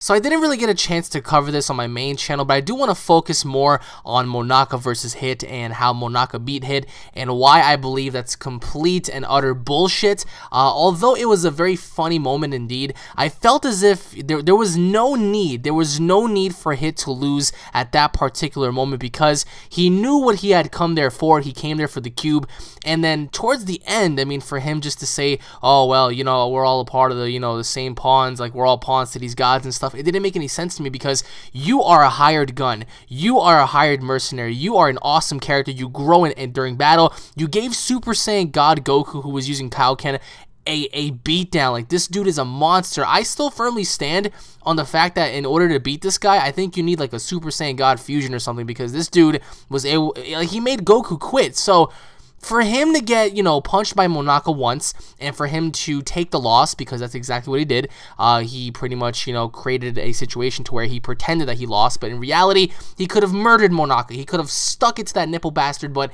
So I didn't really get a chance to cover this on my main channel, but I do want to focus more on Monaka versus Hit and how Monaka beat Hit and why I believe that's complete and utter bullshit. Although it was a very funny moment indeed, I felt as if there was no need for Hit to lose at that particular moment because he knew what he had come there for. He came there for the cube, and then towards the end, I mean, for him just to say, oh well, you know, we're all a part of the, you know, the same pawns, like we're all pawns to these gods and stuff. It didn't make any sense to me because you are a hired gun. You are a hired mercenary. You are an awesome character. You grow in during battle. You gave Super Saiyan God Goku, who was using Kaioken, a beatdown. Like, this dude is a monster. I still firmly stand on the fact that in order to beat this guy, I think you need like a Super Saiyan God fusion or something, because this dude was able, like, he made Goku quit. So for him to get, you know, punched by Monaka once, and for him to take the loss, because that's exactly what he did, he pretty much, you know, created a situation to where he pretended that he lost, but in reality, he could have murdered Monaka. He could have stuck it to that nipple bastard, but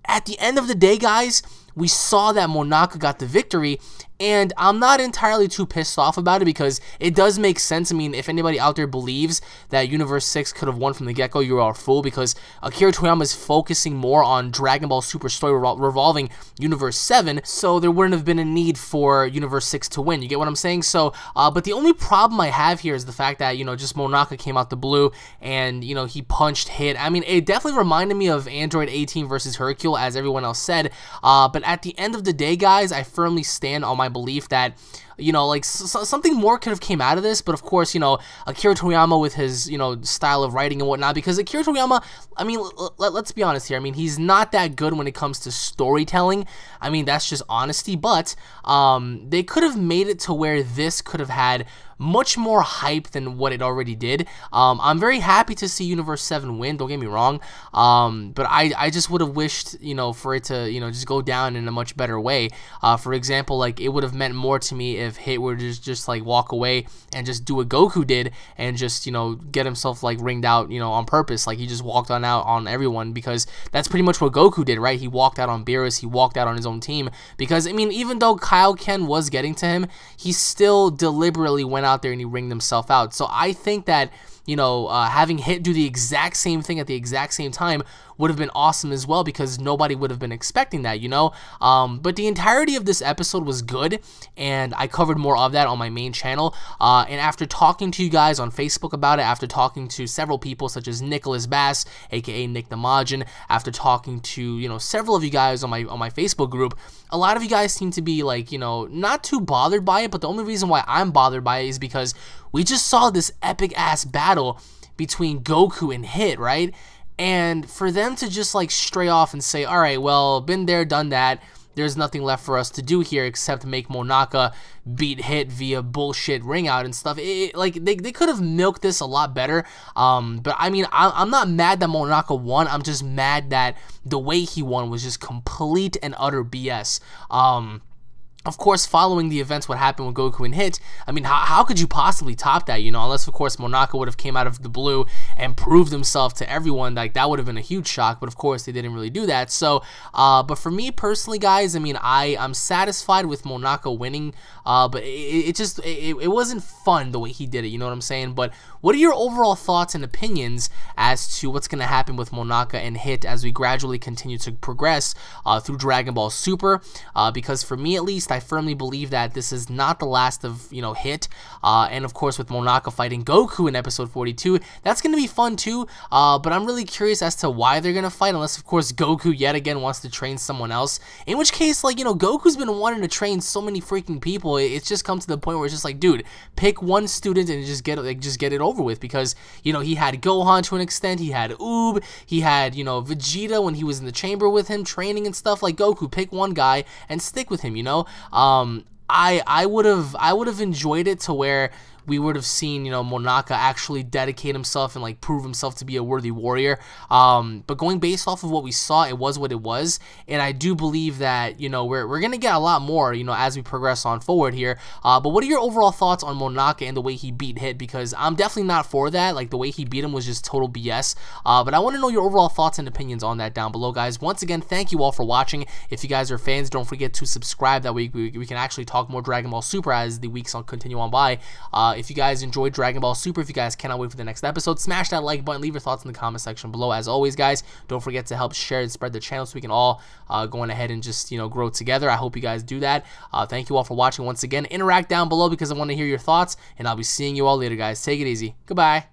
at the end of the day, guys, we saw that Monaka got the victory, and I'm not entirely too pissed off about it because it does make sense. I mean, if anybody out there believes that Universe 6 could have won from the get-go, you are a fool, because Akira Toriyama is focusing more on Dragon Ball Super story revolving Universe 7, so there wouldn't have been a need for Universe 6 to win. You get what I'm saying? So, but the only problem I have here is the fact that, you know, just Monaka came out the blue and, you know, he punched Hit. I mean, it definitely reminded me of Android 18 versus Hercule, as everyone else said, but at the end of the day, guys, I firmly stand on my belief that, you know, like, something more could have came out of this, but of course, you know, Akira Toriyama with his, you know, style of writing and whatnot, because Akira Toriyama, I mean, let's be honest here, I mean, he's not that good when it comes to storytelling. I mean, that's just honesty, but they could have made it to where this could have had much more hype than what it already did. I'm very happy to see Universe 7 win, don't get me wrong, but I just would have wished, you know, for it to, you know, just go down in a much better way. For example, like, it would have meant more to me if Hit were to just like walk away and just do what Goku did and just, you know, get himself like ringed out, you know, on purpose. Like, he just walked on out on everyone, because that's pretty much what Goku did, right? He walked out on Beerus, he walked out on his own team, because, I mean, even though Kaioken was getting to him, he still deliberately went out there and he ringed himself out. So I think that, you know, having Hit do the exact same thing at the exact same time would have been awesome as well, because nobody would have been expecting that, you know. But the entirety of this episode was good, and I covered more of that on my main channel. And after talking to you guys on Facebook about it, after talking to several people such as Nicholas Bass, aka Nick the Majin, after talking to, you know, several of you guys on my Facebook group, a lot of you guys seem to be like, you know, not too bothered by it. But the only reason why I'm bothered by it is because we just saw this epic ass battle between Goku and Hit, right? And for them to just like stray off and say, all right, well, been there, done that, there's nothing left for us to do here except make Monaka beat Hit via bullshit ring out and stuff. Like, they could have milked this a lot better. But I mean, I'm not mad that Monaka won. I'm just mad that the way he won was just complete and utter BS. Of course, following the events, what happened with Goku and Hit, I mean, how could you possibly top that, you know, unless, of course, Monaka would have came out of the blue and proved himself to everyone. Like, that would have been a huge shock, but of course, they didn't really do that. So, but for me personally, guys, I mean, I'm satisfied with Monaka winning, but it wasn't fun the way he did it, you know what I'm saying? But what are your overall thoughts and opinions as to what's going to happen with Monaka and Hit as we gradually continue to progress through Dragon Ball Super? Because for me, at least, I firmly believe that this is not the last of, you know, Hit, and of course with Monaka fighting Goku in episode 42, that's going to be fun too, but I'm really curious as to why they're going to fight, unless of course Goku yet again wants to train someone else, in which case, like, you know, Goku's been wanting to train so many freaking people, it's just come to the point where it's just like, dude, pick one student and just get it over with, because, you know, he had Gohan to an extent, he had Oob, he had, you know, Vegeta when he was in the chamber with him training and stuff. Like, Goku, pick one guy and stick with him, you know. I would have enjoyed it to where we would have seen, you know, Monaka actually dedicate himself and like prove himself to be a worthy warrior. But going based off of what we saw, it was what it was, and I do believe that, you know, we're gonna get a lot more, you know, as we progress on forward here. But what are your overall thoughts on Monaka and the way he beat Hit? Because I'm definitely not for that. Like, the way he beat him was just total BS. But I want to know your overall thoughts and opinions on that down below, guys. Once again, thank you all for watching. If you guys are fans, don't forget to subscribe. That way we can actually talk more Dragon Ball Super as the weeks continue on by. If you guys enjoyed Dragon Ball Super, if you guys cannot wait for the next episode, smash that like button, leave your thoughts in the comment section below. As always, guys, don't forget to help share and spread the channel so we can all go ahead and just, grow together. I hope you guys do that. Thank you all for watching once again. Interact down below because I want to hear your thoughts, and I'll be seeing you all later, guys. Take it easy. Goodbye.